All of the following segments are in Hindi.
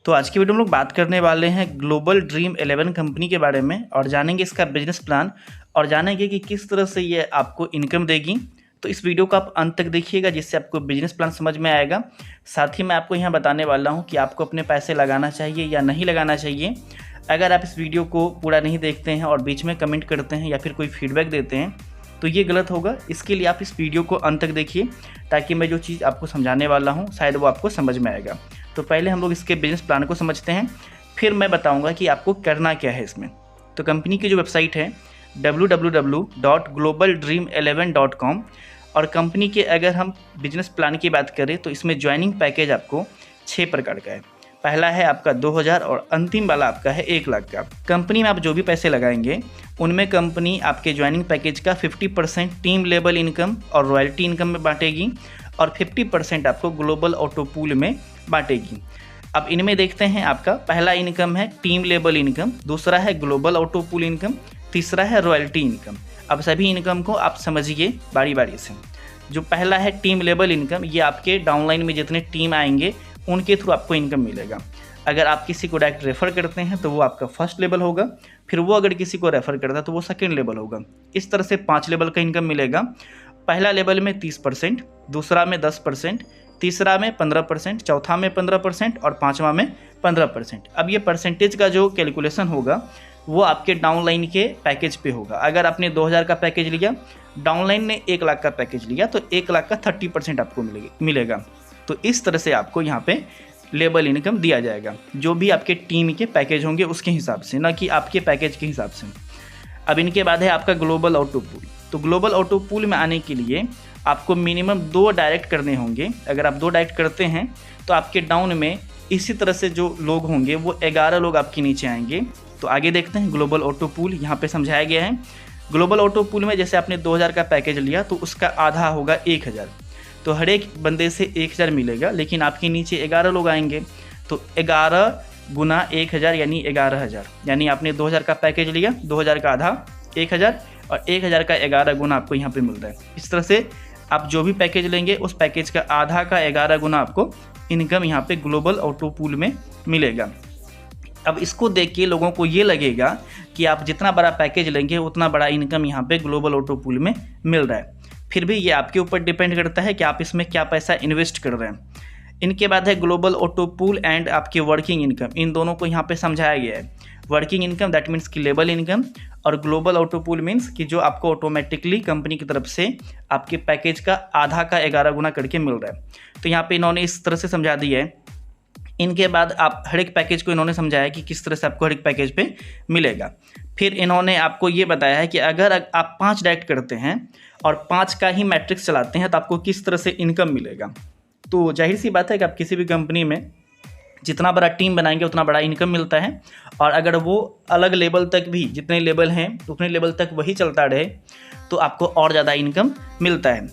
तो आज की वीडियो में लोग बात करने वाले हैं ग्लोबल ड्रीम 11 कंपनी के बारे में और जानेंगे इसका बिजनेस प्लान और जानेंगे कि किस तरह से ये आपको इनकम देगी। तो इस वीडियो को आप अंत तक देखिएगा जिससे आपको बिजनेस प्लान समझ में आएगा। साथ ही मैं आपको यहाँ बताने वाला हूँ कि आपको अपने पैसे लगाना चाहिए या नहीं लगाना चाहिए। अगर आप इस वीडियो को पूरा नहीं देखते हैं और बीच में कमेंट करते हैं या फिर कोई फीडबैक देते हैं तो ये गलत होगा। इसके लिए आप इस वीडियो को अंत तक देखिए ताकि मैं जो चीज़ आपको समझाने वाला हूँ शायद वो आपको समझ में आएगा। तो पहले हम लोग इसके बिजनेस प्लान को समझते हैं, फिर मैं बताऊंगा कि आपको करना क्या है इसमें। तो कंपनी की जो वेबसाइट है www.globaldream11.com और कंपनी के अगर हम बिजनेस प्लान की बात करें तो इसमें ज्वाइनिंग पैकेज आपको 6 प्रकार का है। पहला है आपका 2000 और अंतिम वाला आपका है 1 लाख का। कंपनी में आप जो भी पैसे लगाएंगे उनमें कंपनी आपके ज्वाइनिंग पैकेज का 50% टीम लेवल इनकम और रॉयल्टी इनकम में बांटेगी और 50% आपको ग्लोबल ऑटो पूल में बांटेगी। अब इनमें देखते हैं, आपका पहला इनकम है टीम लेवल इनकम, दूसरा है ग्लोबल ऑटो पूल इनकम, तीसरा है रॉयल्टी इनकम। अब सभी इनकम को आप समझिए बारी बारी से। जो पहला है टीम लेवल इनकम, ये आपके डाउनलाइन में जितने टीम आएंगे उनके थ्रू आपको इनकम मिलेगा। अगर आप किसी को डायरेक्ट रेफ़र करते हैं तो वो आपका फर्स्ट लेवल होगा, फिर वो अगर किसी को रेफ़र करता है तो वो सेकेंड लेवल होगा। इस तरह से 5 लेवल का इनकम मिलेगा। पहला लेवल में 30%, दूसरा में 10%, तीसरा में 15%, चौथा में 15% और पाँचवा में 15%। अब ये परसेंटेज का जो कैलकुलेशन होगा वो आपके डाउनलाइन के पैकेज पे होगा। अगर आपने 2000 का पैकेज लिया, डाउनलाइन ने 1 लाख का पैकेज लिया तो 1 लाख का 30% आपको मिलेगा। तो इस तरह से आपको यहाँ पे लेवल इनकम दिया जाएगा, जो भी आपके टीम के पैकेज होंगे उसके हिसाब से, ना कि आपके पैकेज के हिसाब से। अब इनके बाद है आपका ग्लोबल ऑटो पूल। तो ग्लोबल ऑटो पूल में आने के लिए आपको मिनिमम 2 डायरेक्ट करने होंगे। अगर आप 2 डायरेक्ट करते हैं तो आपके डाउन में इसी तरह से जो लोग होंगे वो 11 लोग आपके नीचे आएंगे। तो आगे देखते हैं ग्लोबल ऑटो पूल यहाँ पे समझाया गया है। ग्लोबल ऑटो पूल में जैसे आपने 2000 का पैकेज लिया तो उसका आधा होगा 1000, तो हर एक बंदे से 1000 मिलेगा। लेकिन आपके नीचे 11 लोग आएंगे तो 11 गुना 1000 यानी 11000, यानी आपने 2000 का पैकेज लिया, 2000 का आधा 1000 और 1000 का 11 गुना आपको यहाँ पे मिल रहा है। इस तरह से आप जो भी पैकेज लेंगे उस पैकेज का आधा का 11 गुना आपको इनकम यहाँ पे ग्लोबल ऑटो पूल में मिलेगा। अब इसको देख के लोगों को ये लगेगा कि आप जितना बड़ा पैकेज लेंगे उतना बड़ा इनकम यहाँ पे ग्लोबल ऑटो पूल में मिल रहा है। फिर भी ये आपके ऊपर डिपेंड करता है कि आप इसमें क्या पैसा इन्वेस्ट कर रहे हैं। इनके बाद है ग्लोबल ऑटो पूल एंड आपकी वर्किंग इनकम। इन दोनों को यहाँ पे समझाया गया है। वर्किंग इनकम दैट मीन्स की लेवल इनकम, और ग्लोबल ऑटो पूल मीन्स कि जो आपको ऑटोमेटिकली कंपनी की तरफ से आपके पैकेज का आधा का 11 गुना करके मिल रहा है। तो यहाँ पे इन्होंने इस तरह से समझा दिया है। इनके बाद आप हर एक पैकेज को इन्होंने समझाया कि किस तरह से आपको हर एक पैकेज पे मिलेगा। फिर इन्होंने आपको ये बताया है कि अगर आप 5 डायरेक्ट करते हैं और 5 का ही मैट्रिक्स चलाते हैं तो आपको किस तरह से इनकम मिलेगा। तो जाहिर सी बात है कि आप किसी भी कंपनी में जितना बड़ा टीम बनाएंगे उतना बड़ा इनकम मिलता है, और अगर वो अलग लेवल तक भी, जितने लेवल हैं उतने लेवल तक वही चलता रहे तो आपको और ज़्यादा इनकम मिलता है।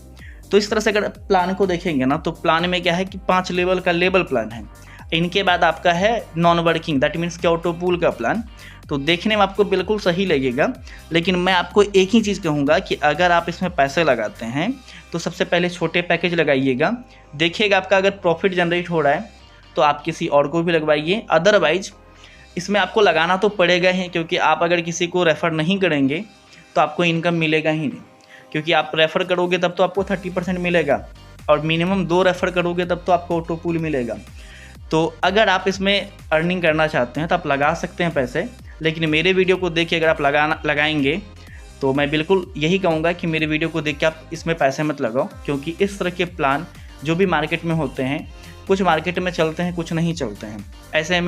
तो इस तरह से अगर प्लान को देखेंगे ना तो प्लान में क्या है कि 5 लेवल का लेवल प्लान है। इनके बाद आपका है नॉन वर्किंग दैट मीन्स कि ऑटो पूल का प्लान। तो देखने में आपको बिल्कुल सही लगेगा, लेकिन मैं आपको एक ही चीज़ कहूँगा कि अगर आप इसमें पैसे लगाते हैं तो सबसे पहले छोटे पैकेज लगाइएगा। देखिएगा आपका अगर प्रॉफिट जनरेट हो रहा है तो आप किसी और को भी लगवाइए, अदरवाइज इसमें आपको लगाना तो पड़ेगा ही, क्योंकि आप अगर किसी को रेफ़र नहीं करेंगे तो आपको इनकम मिलेगा ही नहीं। क्योंकि आप रेफ़र करोगे तब तो आपको 30% मिलेगा, और मिनिमम 2 रेफ़र करोगे तब तो आपको ऑटो पूल मिलेगा। तो अगर आप इसमें अर्निंग करना चाहते हैं तो आप लगा सकते हैं पैसे, लेकिन मेरे वीडियो को देख के अगर आप लगाएंगे तो मैं बिल्कुल यही कहूँगा कि मेरे वीडियो को देख के आप इसमें पैसे मत लगाओ। क्योंकि इस तरह के प्लान जो भी मार्केट में होते हैं, कुछ मार्केट में चलते हैं कुछ नहीं चलते हैं। ऐसे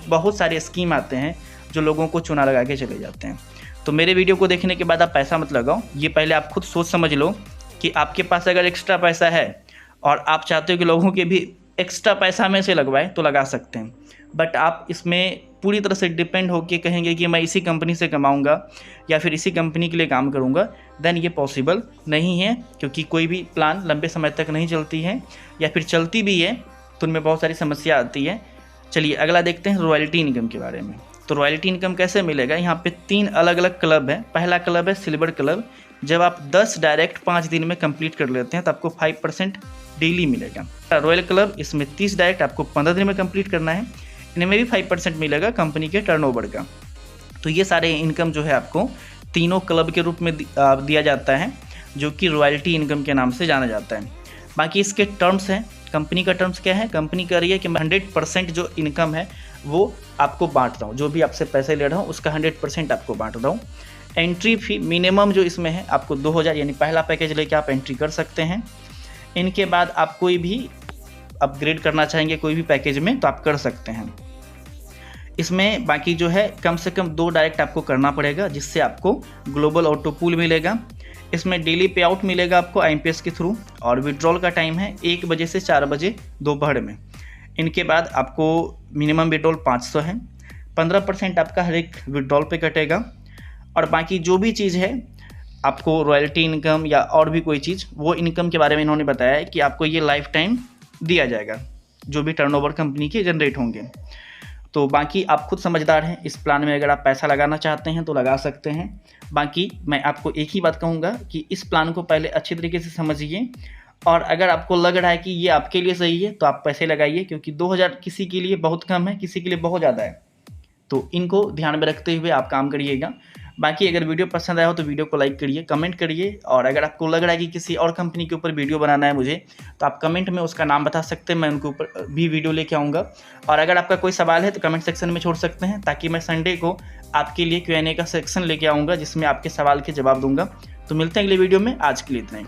बहुत सारे स्कीम आते हैं जो लोगों को चुना लगा के चले जाते हैं। तो मेरे वीडियो को देखने के बाद आप पैसा मत लगाओ। ये पहले आप खुद सोच समझ लो कि आपके पास अगर एक्स्ट्रा पैसा है और आप चाहते हो कि लोगों के भी एक्स्ट्रा पैसा में से लगवाए तो लगा सकते हैं। बट आप इसमें पूरी तरह से डिपेंड होकर कहेंगे कि मैं इसी कंपनी से कमाऊंगा या फिर इसी कंपनी के लिए काम करूंगा, देन ये पॉसिबल नहीं है। क्योंकि कोई भी प्लान लंबे समय तक नहीं चलती है, या फिर चलती भी है तो उनमें बहुत सारी समस्या आती है। चलिए अगला देखते हैं रॉयल्टी इनकम के बारे में। तो रॉयल्टी इनकम कैसे मिलेगा, यहाँ पे 3 अलग अलग क्लब है। पहला क्लब है सिल्वर क्लब। जब आप 10 डायरेक्ट 5 दिन में कंप्लीट कर लेते हैं तो आपको 5% डेली मिलेगा। रॉयल क्लब, इसमें 30 डायरेक्ट आपको 15 दिन में कंप्लीट करना है। इनमें भी 5% मिलेगा कंपनी के टर्नओवर का। तो ये सारे इनकम जो है आपको तीनों क्लब के रूप में दिया जाता है, जो कि रॉयल्टी इनकम के नाम से जाना जाता है। बाकी इसके टर्म्स हैं, कंपनी का टर्म्स क्या है, कंपनी कह रही है कि मैं 100% जो इनकम है वो आपको बांट रहा हूँ, जो भी आपसे पैसे ले रहा हूँ उसका 100% आपको बांट रहा हूँ। एंट्री फी मिनिमम जो इसमें है आपको 2000, यानी पहला पैकेज लेके आप एंट्री कर सकते हैं। इनके बाद आप कोई भी अपग्रेड करना चाहेंगे कोई भी पैकेज में तो आप कर सकते हैं। इसमें बाकी जो है कम से कम 2 डायरेक्ट आपको करना पड़ेगा, जिससे आपको ग्लोबल ऑटो पूल मिलेगा। इसमें डेली पे आउट मिलेगा आपको IMPS के थ्रू, और विड्रॉल का टाइम है 1 बजे से 4 बजे दोपहर में। इनके बाद आपको मिनिमम विड्रॉल 500 है, 15% आपका हर एक विड्रॉल पे कटेगा। और बाकी जो भी चीज़ है आपको रॉयल्टी इनकम या और भी कोई चीज़, वो इनकम के बारे में इन्होंने बताया है कि आपको ये लाइफ टाइम दिया जाएगा, जो भी टर्नओवर कंपनी के जनरेट होंगे। तो बाकी आप खुद समझदार हैं, इस प्लान में अगर आप पैसा लगाना चाहते हैं तो लगा सकते हैं। बाकी मैं आपको एक ही बात कहूँगा कि इस प्लान को पहले अच्छी तरीके से समझिए, और अगर आपको लग रहा है कि ये आपके लिए सही है तो आप पैसे लगाइए, क्योंकि 2000 किसी के लिए बहुत कम है, किसी के लिए बहुत ज़्यादा है। तो इनको ध्यान में रखते हुए आप काम करिएगा। बाकी अगर वीडियो पसंद आया हो तो वीडियो को लाइक करिए, कमेंट करिए, और अगर आपको लग रहा है कि किसी और कंपनी के ऊपर वीडियो बनाना है मुझे, तो आप कमेंट में उसका नाम बता सकते हैं, मैं उनके ऊपर भी वीडियो लेके आऊँगा। और अगर आपका कोई सवाल है तो कमेंट सेक्शन में छोड़ सकते हैं, ताकि मैं संडे को आपके लिए Q&A का सेक्शन लेके आऊँगा, जिसमें आपके सवाल के जवाब दूँगा। तो मिलते हैं अगले वीडियो में, आज के लिए इतना ही।